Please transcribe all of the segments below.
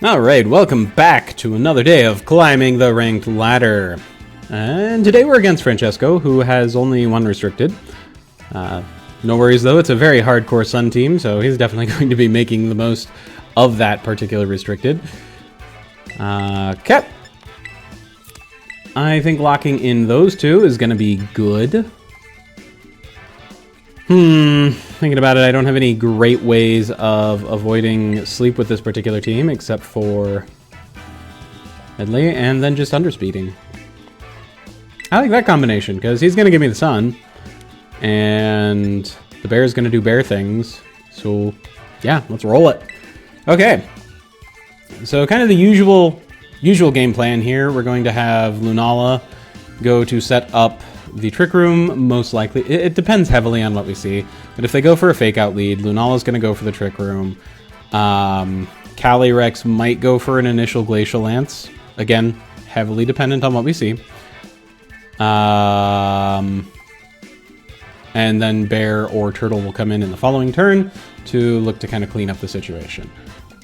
Alright, welcome back to another day of climbing the ranked ladder. And today we're against Francesco, who has only one restricted. No worries though, it's a very hardcore Sun team, so he's definitely going to be making the most of that particular restricted. Okay. I think locking in those two is going to be good. Thinking about it, I don't have any great ways of avoiding sleep with this particular team, except for Medley, and then just underspeeding. I like that combination, because he's going to give me the sun, and the bear is going to do bear things, so yeah, let's roll it. Okay, so kind of the usual game plan here. We're going to have Lunala go to set up the Trick Room, most likely. It depends heavily on what we see. But if they go for a fake out lead, Lunala's going to go for the Trick Room. Calyrex might go for an initial Glacial Lance. Again, heavily dependent on what we see. And then Bear or Turtle will come in the following turn to look to kind of clean up the situation.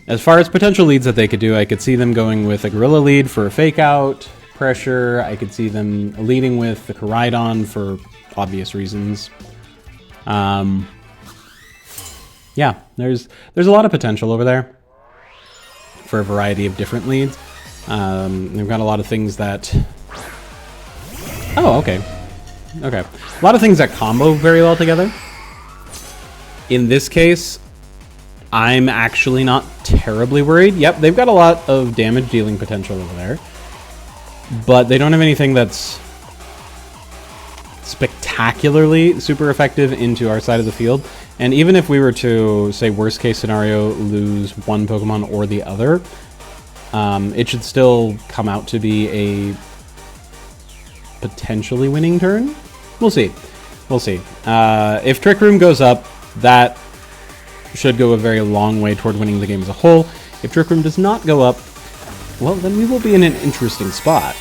As far as potential leads that they could do, I could see them going with a Gorilla lead for a fake out. Pressure. I could see them leading with the Koraidon for obvious reasons. Yeah, there's a lot of potential over there for a variety of different leads. They've got a lot of things that... Oh, okay. Okay. A lot of things that combo very well together. In this case, I'm actually not terribly worried. Yep, they've got a lot of damage dealing potential over there. But they don't have anything that's spectacularly super effective into our side of the field. And even if we were to, say, worst case scenario, lose one Pokemon or the other, it should still come out to be a potentially winning turn. We'll see. We'll see. If Trick Room goes up, that should go a very long way toward winning the game as a whole. If Trick Room does not go up, well, then we will be in an interesting spot.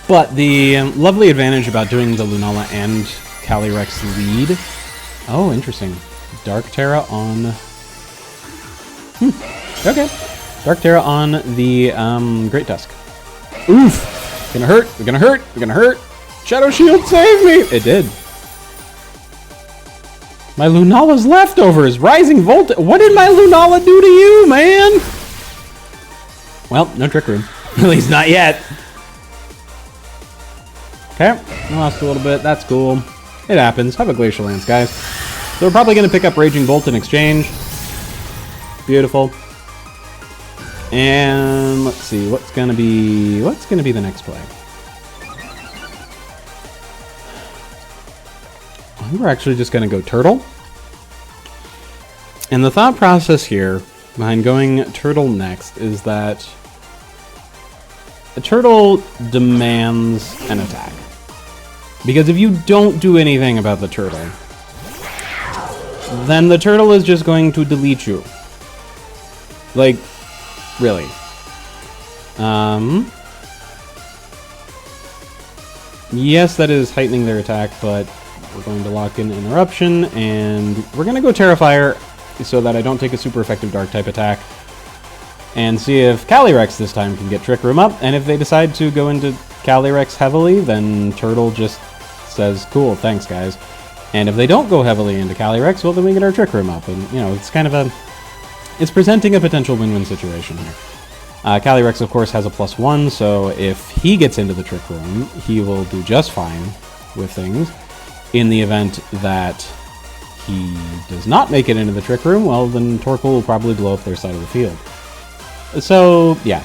But the lovely advantage about doing the Lunala and Calyrex lead... Oh, interesting. Dark Terra on... Okay. Dark Terra on the Great Tusk. Oof! Gonna hurt! We're gonna hurt! We're gonna hurt! Shadow Shield, save me! It did. My Lunala's leftovers! Rising Volt... What did my Lunala do to you, man? Well, no Trick Room. At least not yet. Okay, I lost a little bit. That's cool. It happens. Have a Glacial Lance, guys. So we're probably going to pick up Raging Bolt in exchange. Beautiful. And let's see, what's going to be the next play? I think we're actually just going to go Turtle. And the thought process here behind going Turtle next is that a Turtle demands an attack. Because if you don't do anything about the Turtle, then the Turtle is just going to delete you. Like, really. Yes, that is heightening their attack, but we're going to lock in Interruption, and we're going to go Terrifier so that I don't take a super effective Dark-type attack. And see if Calyrex this time can get Trick Room up, and if they decide to go into Calyrex heavily, then Turtle just says, cool, thanks guys. And if they don't go heavily into Calyrex, well then we get our Trick Room up, and you know, it's kind of it's presenting a potential win-win situation here. Calyrex of course has a +1, so if he gets into the Trick Room, he will do just fine with things. In the event that he does not make it into the Trick Room, well then Torkoal will probably blow up their side of the field. So, yeah,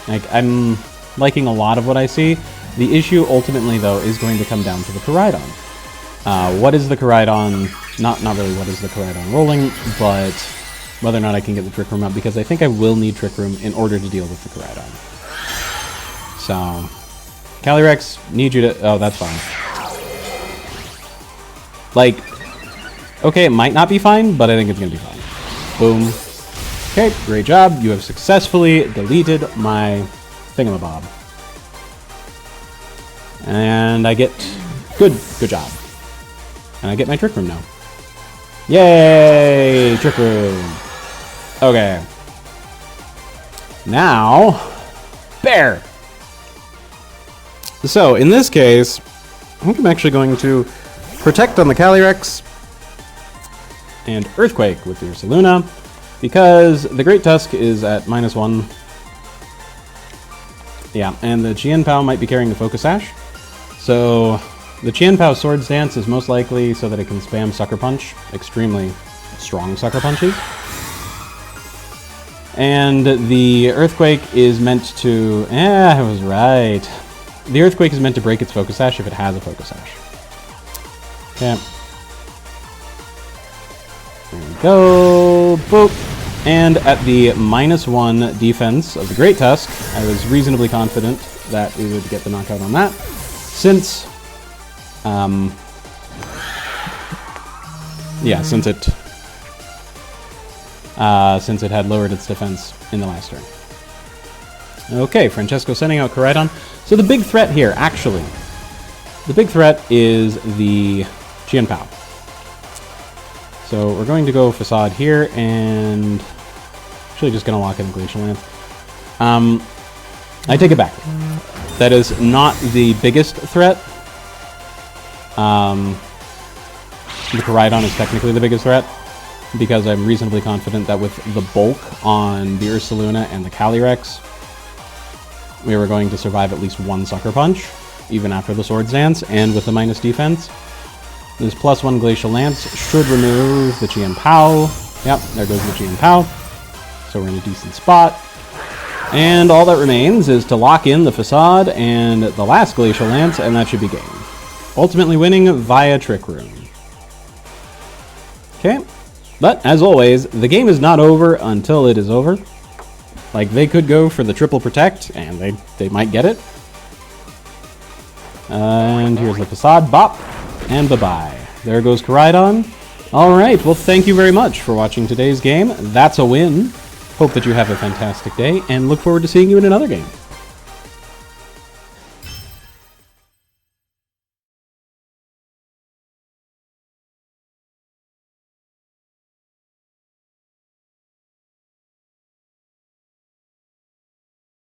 like, I'm liking a lot of what I see. The issue, ultimately, though, is going to come down to the Koraidon. What is the Koraidon... Not really what is the Koraidon rolling, but whether or not I can get the Trick Room up, because I think I will need Trick Room in order to deal with the Koraidon. So, Calyrex, need you to... Oh, that's fine. Like, okay, it might not be fine, but I think it's going to be fine. Boom. Okay, great job. You have successfully deleted my thingamabob. And I get... Good job. And I get my Trick Room now. Yay! Trick Room! Okay. Now, Bear! So, in this case, I think I'm actually going to Protect on the Calyrex and Earthquake with the Ursaluna, because the Great Tusk is at -1. Yeah, and the Chien-Pao might be carrying the Focus Sash. So, the Chien-Pao Swords Dance is most likely so that it can spam Sucker Punch, extremely strong Sucker Punches. And the Earthquake is meant to... I was right. The Earthquake is meant to break its Focus Sash if it has a Focus Sash. Okay. There we go. Boop. And at the -1 defense of the Great Tusk, I was reasonably confident that we would get the knockout on that, since... since it had lowered its defense in the last turn. Okay, Francesco sending out Koraidon. So the big threat here, actually, the big threat is the Chien-Pao. So we're going to go Facade here, and actually just going to lock in the Glacial Lance. I take it back. That is not the biggest threat. The Koraidon is technically the biggest threat, because I'm reasonably confident that with the bulk on the Ursaluna and the Calyrex, we were going to survive at least one Sucker Punch, even after the Swords Dance, and with the minus defense. This +1 Glacial Lance should remove the Chien-Pao. Yep, there goes the Chien-Pao. So we're in a decent spot. And all that remains is to lock in the Facade and the last Glacial Lance, and that should be game. Ultimately winning via Trick Room. Okay. But, as always, the game is not over until it is over. Like, they could go for the triple protect, and they might get it. And here's the Facade. Bop. And bye-bye. There goes Koraidon. Alright, well, thank you very much for watching today's game. That's a win. Hope that you have a fantastic day, and look forward to seeing you in another game.